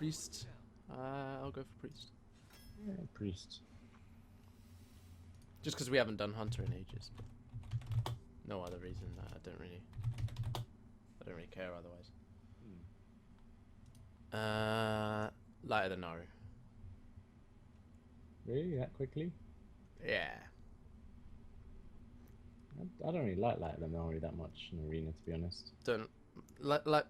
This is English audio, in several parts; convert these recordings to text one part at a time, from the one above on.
priest? I'll go for priest. Yeah, priest. Just because we haven't done hunter in ages. No other reason. I don't really care otherwise. Light of the Naru. Really, that quickly? Yeah. I don't really like Light of the Nari that much in Arena, to be honest. Don't like.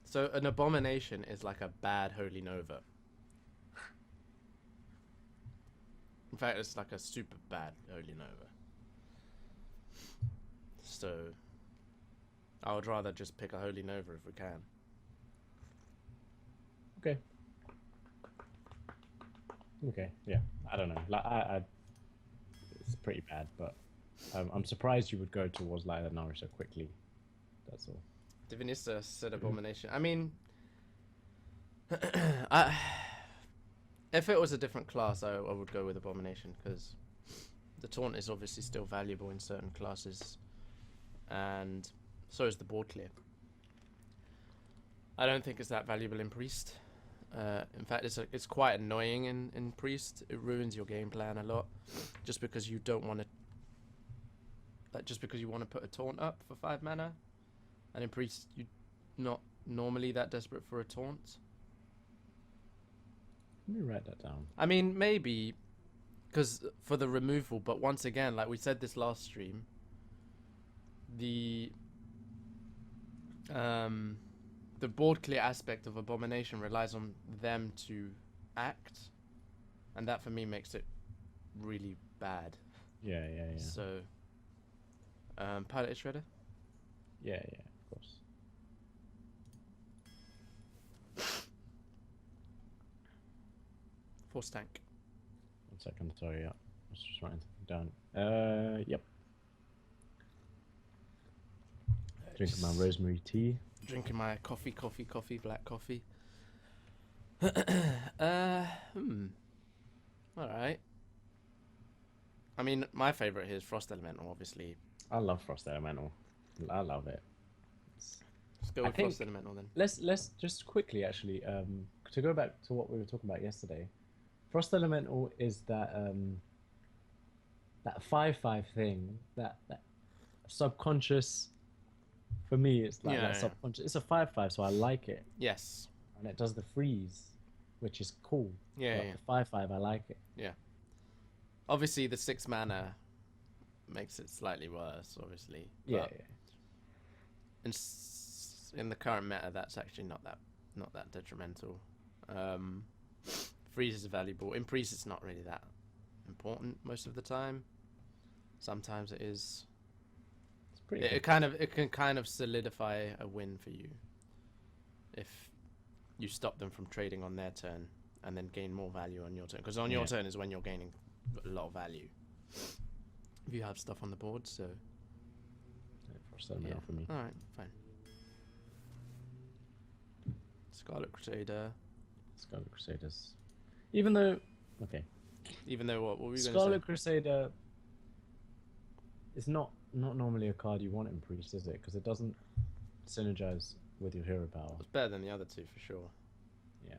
So an abomination is like a bad holy nova. In fact, it's like a super bad holy nova. So I would rather just pick a holy nova if we can. Okay. Okay, yeah. I don't know. Like, it's pretty bad, but I'm surprised you would go towards Light of the Nari so quickly. That's all. Divinista said abomination. I mean, I, if it was a different class, I would go with abomination because the taunt is obviously still valuable in certain classes, and so is the board clear. I don't think it's that valuable in priest. In fact, it's quite annoying in priest. It ruins your game plan a lot, just because you don't want to. Like just because you want to put a taunt up for 5 mana, and in priest you're not normally that desperate for a taunt. Let me write that down. I mean, maybe because for the removal, but once again, like we said this last stream, the board clear aspect of abomination relies on them to act, and that for me makes it really bad. Yeah. So, pilot shredder. Yeah, of course. Force tank. 1 second, sorry, yeah. I was just writing something down. Yep. Drinking my rosemary tea. Drinking my coffee, black coffee. Alright. I mean, my favourite here is Frost Elemental, obviously. I love Frost Elemental. I love it. Let's go with Frost Elemental then. Let's just quickly actually to go back to what we were talking about yesterday. Frost Elemental is that that 5/5 thing, that subconscious. For me, it's like that subconscious. It's a 5/5, so I like it. Yes. And it does the freeze, which is cool. Yeah. The 5/5, I like it. Yeah. Obviously, the 6 mana makes it slightly worse. Obviously. Yeah. In the current meta, that's actually not that detrimental. Freeze is valuable. In priest, it's not really that important most of the time. Sometimes it is. It's pretty. It can kind of solidify a win for you if you stop them from trading on their turn and then gain more value on your turn. Because on your turn is when you're gaining a lot of value. If you have stuff on the board, so. Frost Elemental for me. All right, fine. Scarlet Crusader. Scarlet Crusaders. Even though, okay. Even though what were we going to say? Scarlet Crusader is not normally a card you want in priest, is it? Because it doesn't synergize with your hero power. It's better than the other two for sure. Yeah.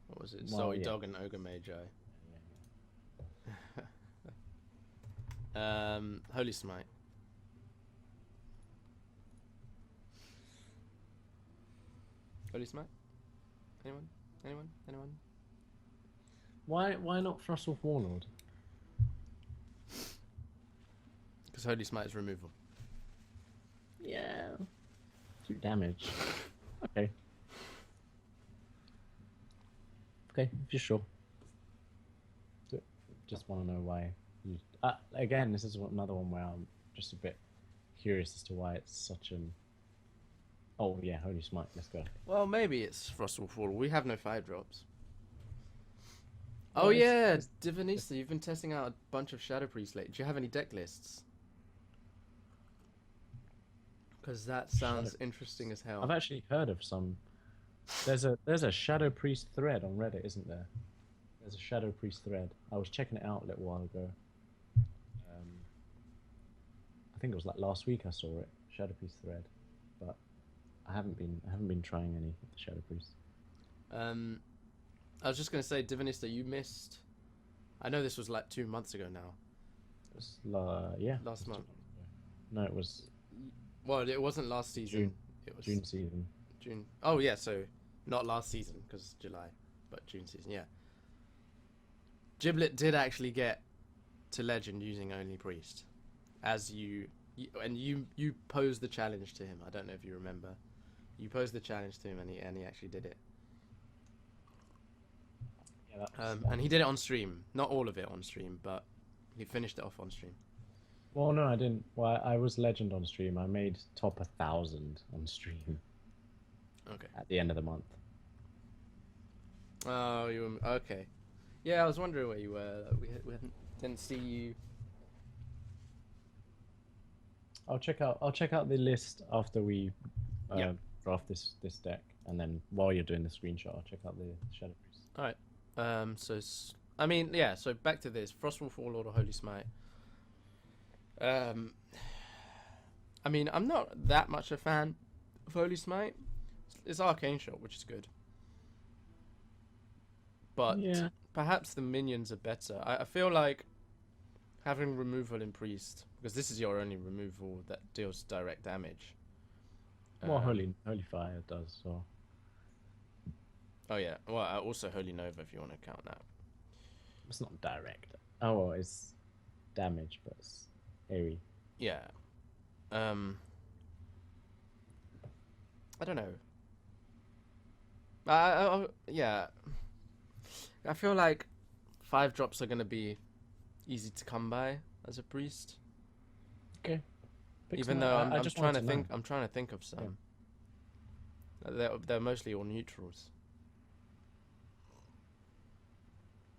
What was it? Zoe Dog and Ogre Magi. Holy Smite. Holy Smite? Anyone? Why not Frostwolf Warlord? Because Holy Smite is removal. Yeah. 2 damage. Okay. Okay, if you're sure. Just want to know why. Again, this is another one where I'm just a bit curious as to why it's such an. Oh yeah, Holy Smite. Let's go. Well, maybe it's Frostwolf Warlord. We have no 5-drops. Well, Oh yeah, Divinista. You've been testing out a bunch of Shadow Priest lately. Do you have any deck lists? Because that sounds interesting as hell. I've actually heard of some. There's a Shadow Priest thread on Reddit, isn't there? There's a Shadow Priest thread. I was checking it out a little while ago. I think it was like last week I saw it, Shadow Priest thread, but I haven't been trying any of the Shadow Priests. I was just gonna say, Divinista, you missed. I know this was like 2 months ago now. Yeah. Last month. No, it was Well, it wasn't last season. June. It was June season. June. Oh yeah, so not last season because July, but June season. Yeah. Giblet did actually get to legend using only priest, as you posed the challenge to him. I don't know if you remember. You posed the challenge to him, and he actually did it. Yeah, And he did it on stream. Not all of it on stream, but he finished it off on stream. Well, no, I didn't. Well, I was legend on stream. I made top 1,000 on stream. Okay. At the end of the month. Oh, you were, okay. Yeah, I was wondering where you were. Didn't see you. I'll check out the list after we Yeah. draft this deck, and then while you're doing the screenshot, I'll check out the Shadow Priest. All right. I mean, yeah. So back to this Frostwolf Warlord or Holy Smite. I mean, I'm not that much a fan of Holy Smite. It's Arcane Shot, which is good. But Yeah. perhaps the minions are better. I feel like having removal in Priest, because this is your only removal that deals direct damage. Well, Holy Fire does, so. Oh yeah, well also Holy Nova if you want to count that. It's not direct. Oh, well, it's damage, but it's airy. Yeah. I don't know. Yeah. I feel like 5 drops are gonna be easy to come by as a priest. Okay. Even though I'm trying to think, I'm trying to think of some. Yeah. They're mostly all neutrals.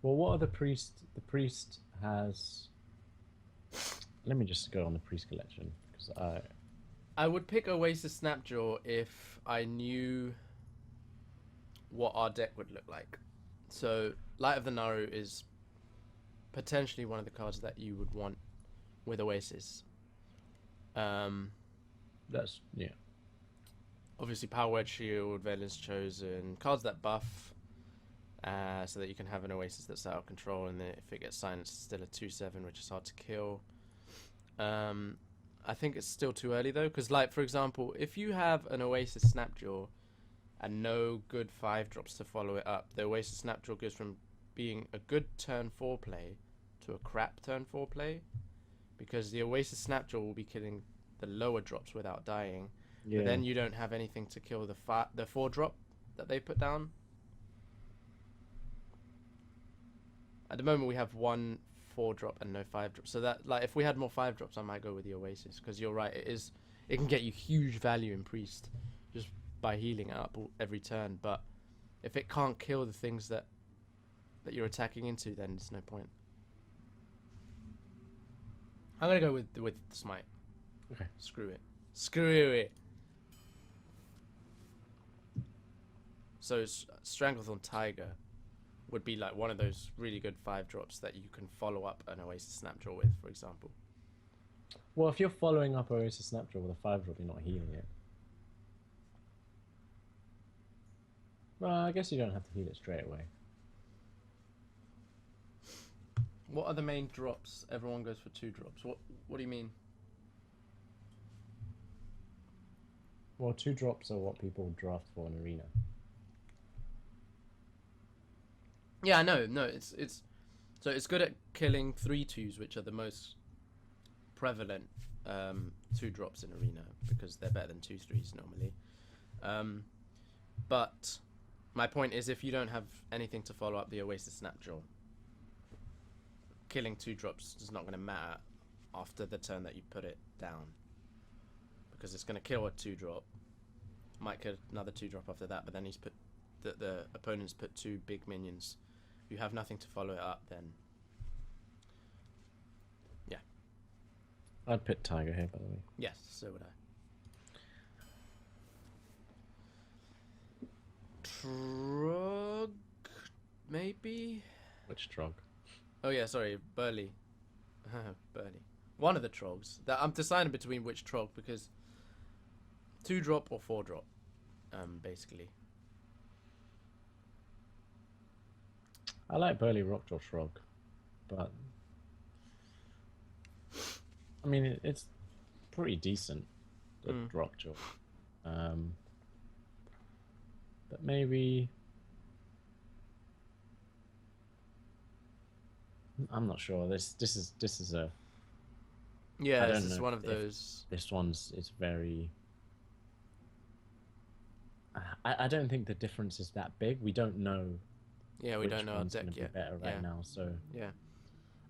Well, what are the priest? The priest has. Let me just go on the priest collection because I would pick Oasis Snapjaw if I knew what our deck would look like. So Light of the Naru is potentially one of the cards that you would want with Oasis. That's yeah. Obviously, Power Wedge Shield, Velen's Chosen, cards that buff, so that you can have an Oasis that's out of control, and then if it gets silenced, it's still a 2/7, which is hard to kill. I think it's still too early though, because like for example, if you have an Oasis Snapjaw and no good 5 drops to follow it up, the Oasis Snapjaw goes from being a good turn 4 play to a crap turn 4 play, because the Oasis Snapjaw will be killing the lower drops without dying. Yeah. But then you don't have anything to kill the 4 drop that they put down. At the moment we have 1 4 drop and no 5 drop. So that, like, if we had more 5 drops, I might go with the Oasis, because you're right, it can get you huge value in Priest just by healing it up every turn. But if it can't kill the things that you're attacking into, then there's no point. I'm gonna go with Smite. Okay. Screw it. So Stranglethorn Tiger would be like one of those really good 5 drops that you can follow up an Oasis Snapjaw with, for example. Well, if you're following up Oasis Snapjaw with a 5 drop, you're not healing it. Well, I guess you don't have to heal it straight away. What are the main drops? Everyone goes for 2 drops. What do you mean? Well, 2 drops are what people draft for in Arena. Yeah, no, it's so it's good at killing 3/2s, which are the most prevalent 2 drops in Arena, because they're better than 2/3s normally. But my point is, if you don't have anything to follow up the Oasis Snapjaw, killing 2 drops is not going to matter after the turn that you put it down, because it's going to kill a 2 drop, might kill another 2 drop after that, but then he's put the opponent's put 2 big minions. If you have nothing to follow it up, then yeah. I'd pick Tiger here, by the way. Yes, so would I. Trog, maybe. Which Trog? Oh yeah, sorry, Burley. Burley. One of the Trogs. I'm deciding between which Trog, because 2 drop or 4 drop, basically. I like Burly Rockjaw Shrug, but I mean it's pretty decent. The Mm. Rockjaw, um, but maybe I'm not sure. This is a I Yeah, this don't is know one of if those. this one's is very. I don't think the difference is that big. We don't know Yeah, we don't which know our one's deck going to be yet. better right Yeah, now. So yeah.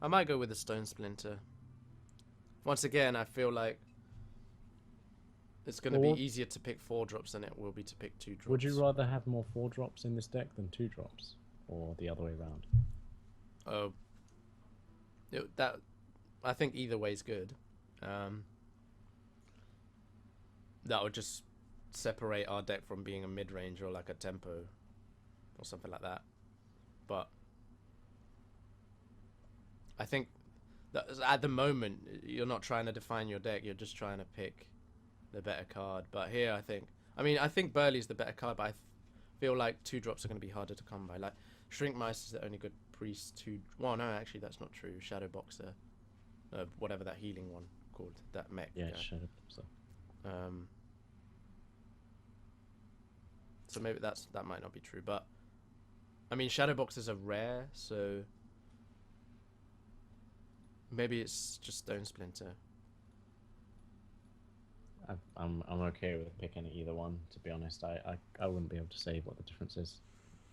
I might go with the Stone Splinter. Once again, I feel like it's going to be Or easier to pick 4 drops than it will be to pick 2 would you drops. rather have more 4 drops in this deck than 2 drops, or the other way around? Oh, that I think either way is good. That would just separate our deck from being a mid range or like a tempo or something like that. But I think that at the moment you're not trying to define your deck; you're just trying to pick the better card. But here, I think Burley's the better card, but I feel like 2 drops are going to be harder to come by. Like Shrink Mice is the only good priest. Well, no, actually that's not true. Shadow Boxer, whatever that healing one called, that mech. Yeah, guy. Shadow Boxer. So maybe that might not be true, but I mean Shadow Boxers are rare, so maybe it's just Stone Splinter. I'm okay with picking either one. To be honest, I wouldn't be able to say what the difference is,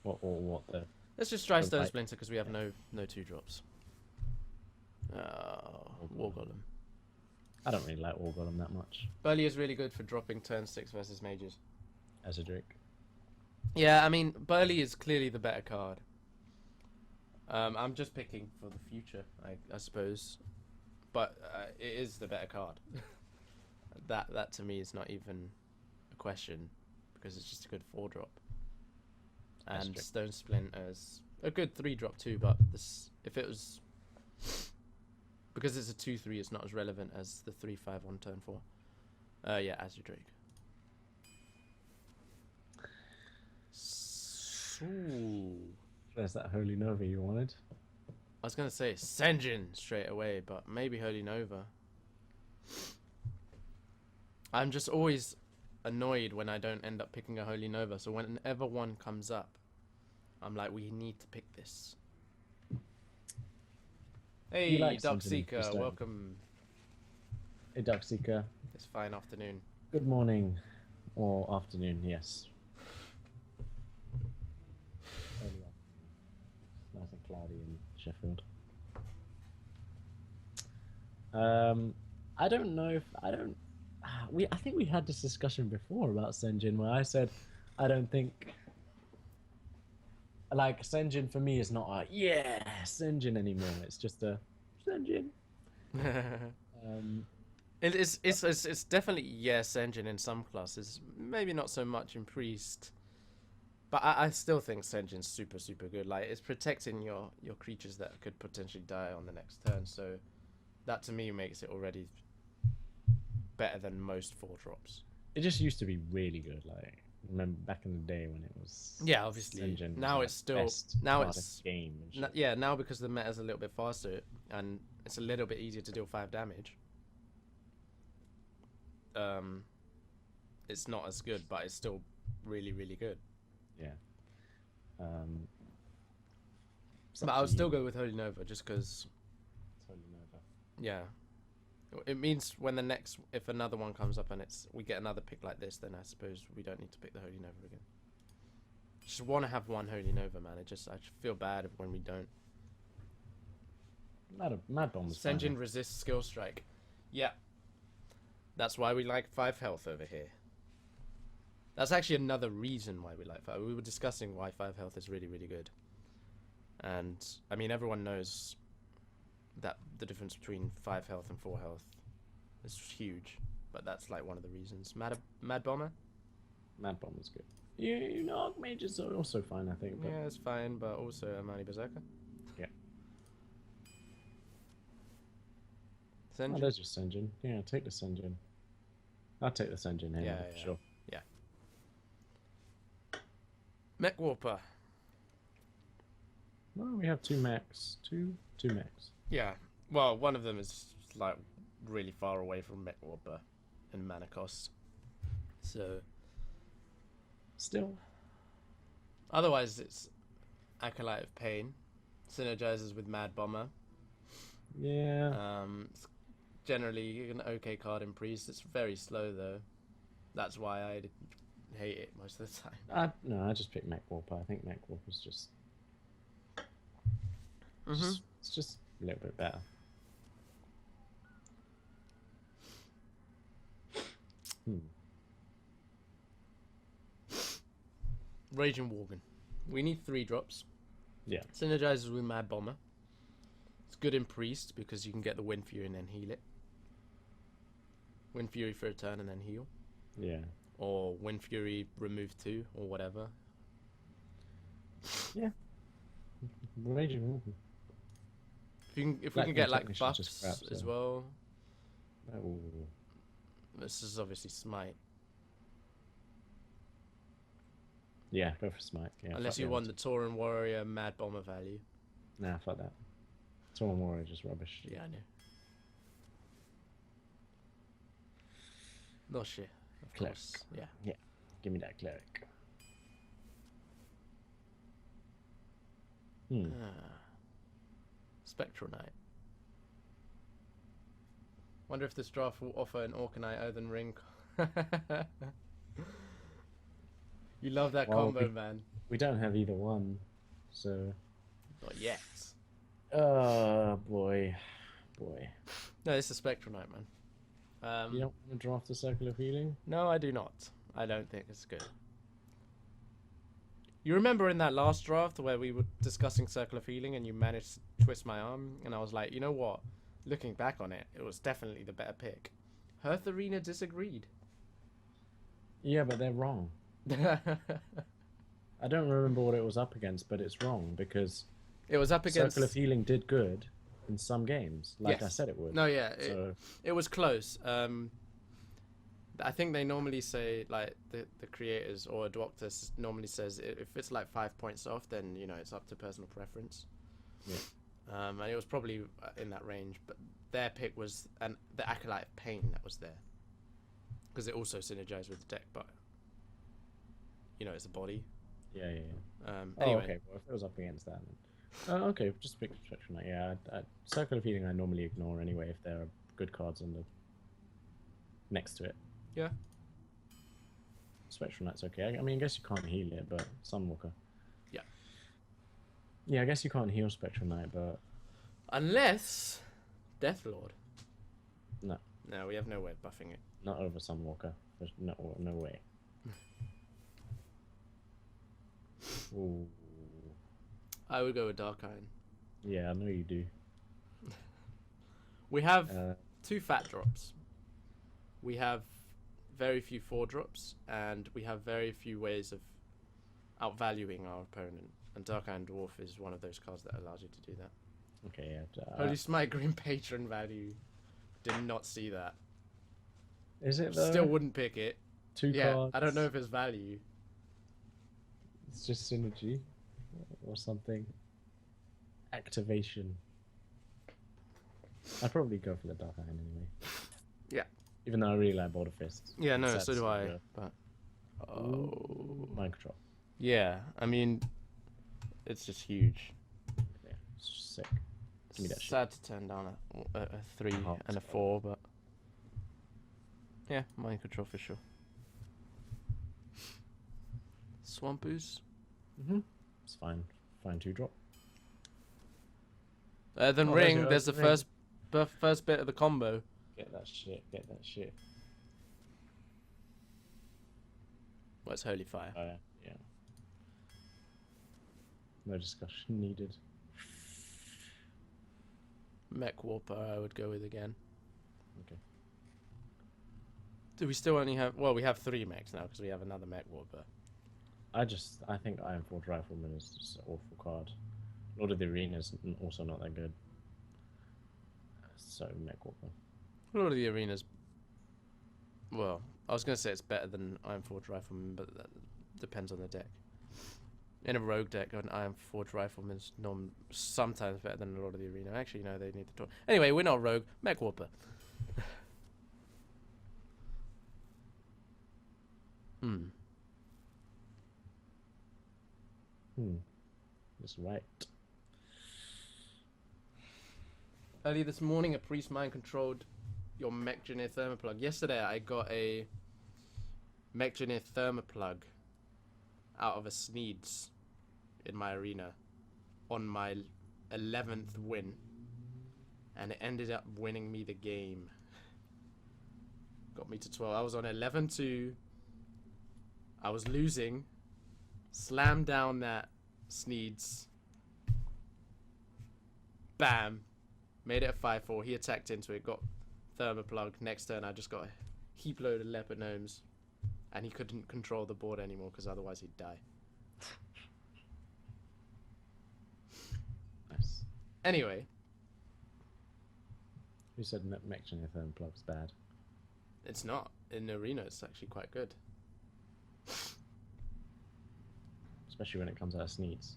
what the Let's just try the Stone right. Splinter because we have no 2 drops. War Golem. I don't really like War Golem that much Burley is really good for dropping turn 6 versus mages. as a Drake. Yeah, I mean Burley is clearly the better card. I'm just picking for the future, I suppose, but it is the better card. that to me is not even a question because it's just a good 4 drop. And Stone Splinter is a good 3 drop too, but if it was because it's a 2/3, it's not as relevant as the 3/5 on turn 4. Yeah, as your Drake. Ooh. There's that Holy Nova you wanted. I was gonna say Senjin straight away, but maybe Holy Nova. I'm just always annoyed when I don't end up picking a Holy Nova. So whenever one comes up, I'm like, we need to pick this. Hey, like Dark Senjin, Seeker, just don't. welcome. Hey, Dark Seeker. It's fine afternoon. Good morning, or afternoon. Yes. Early afternoon. Nice and cloudy in Sheffield. I don't know if I don't. I think we had this discussion before about Senjin, where I said I don't think like Senjin for me is not a Senjin anymore. It's just a Senjin. It's definitely yes engine in some classes, maybe not so much in priest, but I still think Senjin's super good. Like it's protecting your creatures that could potentially die on the next turn, so that to me makes it already better than most 4 drops. It just used to be really good. Like remember back in the day when it was obviously Senjin now was it's still best now part it's of the game. now because the meta's a little bit faster and it's a little bit easier to deal 5 damage. It's not as good, but it's still really good. Yeah. But I'll still go with Holy Nova just because. Holy Nova. Yeah, it means when if another one comes up and we get another pick like this, then I suppose we don't need to pick the Holy Nova again. Just want to have one Holy Nova, man. I just feel bad when we don't. Mad Bomb was Senjin fine. resists Skill Strike. Yeah. That's why we like 5 health over here. That's actually another reason why we like 5. We were discussing why 5 health is really good. And, I mean, everyone knows that the difference between 5 health and 4 health is huge. But that's, like, one of the reasons. Mad Bomber? Mad Bomb was good. You know, Archmages are also fine, I think. But... Yeah, it's fine, but also Amani Berserker. Yeah. Senjin? Oh, there's your Senjin. Yeah, take the Senjin. I'll take the Senjin here, Yeah, for sure. Yeah. Mech Warper. No, we have two mechs. Two mechs. Yeah. Well, one of them is like really far away from Mech Warper and mana cost. So Still. otherwise, it's Acolyte of Pain, synergizes with Mad Bomber. Yeah. It's generally an okay card in Priest. It's very slow though. That's why I hate it most of the time. No, I just picked Mech Warper. I think Mech Warper's it's just a little bit better. Raging Worgen. We need 3 drops. Yeah. Synergizes with Mad Bomber. It's good in Priest because you can get the Wind Fury and then heal it. Wind Fury for a turn and then heal. Yeah. Or Wind Fury remove 2 or whatever. Yeah. Raging Warden. If we can get like buffs just crap, as so. well. Oh. This is obviously Smite. Yeah, go for Smite. Yeah, Unless you want the Tauren Warrior Mad Bomber value. Nah, fuck that. Tauren Warrior is just rubbish. Yeah, I know. No shit. Of Cleric. course. Yeah. Yeah. Give me that cleric. Spectral Knight. Wonder if this draft will offer an Orcanite Earthen Ring. You love that combo, man. We don't have either one, so. Not yet. Boy. No, this is Spectral Knight, man. You don't want to draft the Circle of Healing? No, I do not. I don't think it's good. You remember in that last draft where we were discussing Circle of Healing and you managed to twist my arm? And I was like, you know what? Looking back on it, it was definitely the better pick. Hearth Arena disagreed. Yeah, but they're wrong. I don't remember what it was up against, but it's wrong because it was up against Circle of Healing did good in some games, like I said it would. No, yeah, so... it was close. I think they normally say, like, the creators or a doctor normally says if it's like 5 points off, then, you know, it's up to personal preference. Yeah. And it was probably in that range, but their pick was the Acolyte of Pain that was there. Because it also synergized with the deck, but, you know, it's a body. Yeah. Anyway. Okay, well, if it was up against that, then... okay, just pick Spectral Knight. Yeah, Circle of Healing I normally ignore anyway if there are good cards on the next to it. Yeah. Spectral Knight's okay. I mean, I guess you can't heal it, but Sunwalker. Yeah. Yeah, I guess you can't heal Spectral Knight, but... Unless... Deathlord. No. No, we have no way of buffing it. Not over Sunwalker. There's no way. Ooh. I would go with Dark Iron. Yeah, I know you do. We have 2 fat drops. We have very few 4 drops, and we have very few ways of outvaluing our opponent. And Dark Iron Dwarf is one of those cards that allows you to do that. Okay, yeah. Holy Smite Green Patron value. Did not see that. Is it though? Still wouldn't pick it. 2 cards. I don't know if it's value. It's just synergy or something. Activation. I'd probably go for the Dark Iron anyway. Yeah. Even though I really like Boulder Fist. Yeah, no, so do I. But Microtrop. Yeah, I mean, it's just huge. Yeah, it's just sick. Give me that shit. Sad to turn down a 3 and a 4, but yeah, Microtrop for sure. Swampoos. It's fine. Fine 2-drop. Then Ring. There's the first bit of the combo. Get that shit. Well, it's Holy Fire. Oh yeah. No discussion needed. Mech Warper, I would go with again. Okay. Do we still only have? Well, we have 3 mechs now because we have another Mech Warper. I think Ironforge Rifleman is just an awful card. Lord of the Arena is also not that good. So Mech Warper. Lord of the Arena's. Well, I was going to say it's better than Ironforge Rifleman, but that depends on the deck. In a rogue deck, an Iron Forge Rifleman is sometimes better than a lot of the arena. Actually, no, they need to talk. Anyway, we're not rogue. Mech Whopper. That's right. Early this morning, a priest mind controlled your Mechgineer Thermoplug. Yesterday, I got a Mechgineer Thermoplug out of a Sneeds in my arena on my 11th win, and it ended up winning me the game. Got me to 12. I was on 11-2. I was losing. Slammed down that Sneeds. Bam. Made it a 5-4. He attacked into it. Got Thermoplug. Next turn, I just got a heap load of Leopard Gnomes. And he couldn't control the board anymore because otherwise he'd die. Nice. Anyway. Who said Mechgineer Thermoplug's bad? It's not. In the arena, it's actually quite good. Especially when it comes out of Sneeds.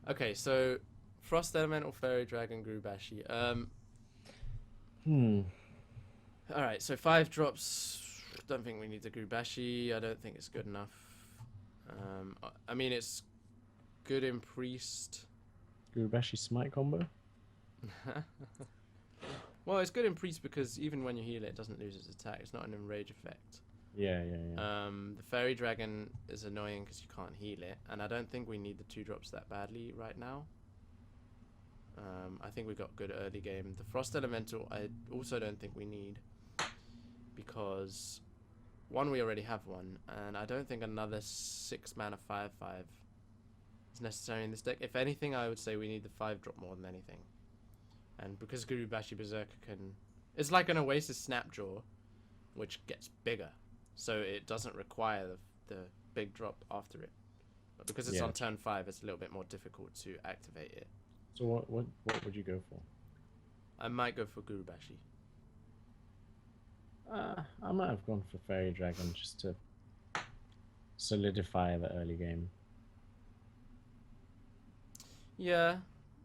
Okay, so Frost Elemental, Fairy Dragon, Gurubashi. Alright, so 5 drops. Don't think we need the Gurubashi. I don't think it's good enough. I mean, it's good in Priest. Gurubashi Smite combo? Well, it's good in Priest because even when you heal it, it doesn't lose its attack. It's not an enrage effect. Yeah. The Fairy Dragon is annoying because you can't heal it, and I don't think we need the 2 drops that badly right now. I think we got good early game. The Frost Elemental, I also don't think we need because one, we already have one, and I don't think another 6 mana 5/5 is necessary in this deck. If anything, I would say we need the 5 drop more than anything. And because Gurubashi Berserker can, it's like an Oasis Snapjaw, which gets bigger. So it doesn't require the big drop after it. But because it's on turn 5, it's a little bit more difficult to activate it. So what would you go for? I might go for Gurubashi. I might have gone for Fairy Dragon just to solidify the early game. Yeah.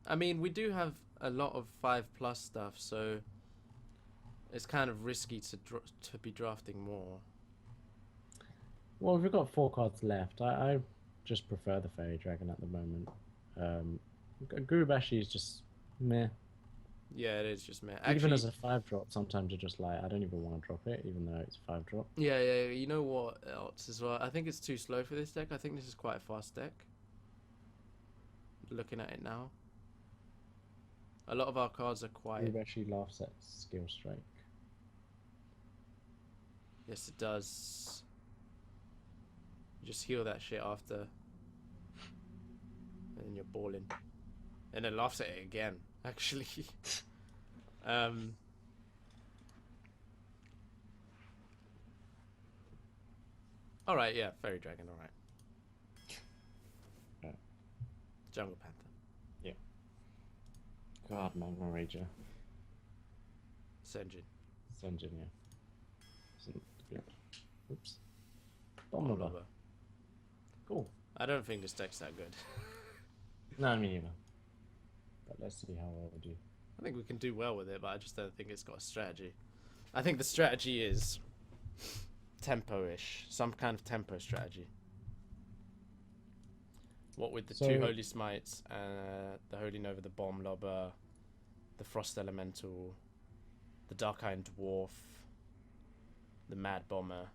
I mean, we do have a lot of 5+ stuff, so it's kind of risky to be drafting more. Well, we've got 4 cards left. I just prefer the Fairy Dragon at the moment. Gurubashi is just meh. Yeah, it is just meh. Actually, even as a 5 drop, sometimes you're just like, I don't even want to drop it, even though it's a 5 drop. Yeah. You know what else as well? I think it's too slow for this deck. I think this is quite a fast deck. Looking at it now. A lot of our cards are quiet. Gurubashi laughs at Skill Strike. Yes, it does. You just heal that shit after. And then you're balling. And it laughs at it again, actually. Alright, yeah, Fairy Dragon, alright. Jungle Panther. Yeah. God, Magma Rager. Senjin, yeah. Isn't good. Oops. Bomb Lover. Cool. I don't think this deck's that good. No, me neither. But let's see how well we do. I think we can do well with it, but I just don't think it's got a strategy. I think the strategy is tempo-ish. Some kind of tempo strategy. What with the 2 Holy Smites, the Holy Nova, the Bomb Lobber, the Frost Elemental, the Dark Iron Dwarf, the Mad Bomber.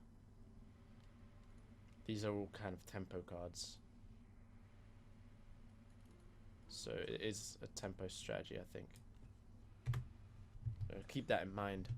These are all kind of tempo cards. So it is a tempo strategy, I think. So keep that in mind.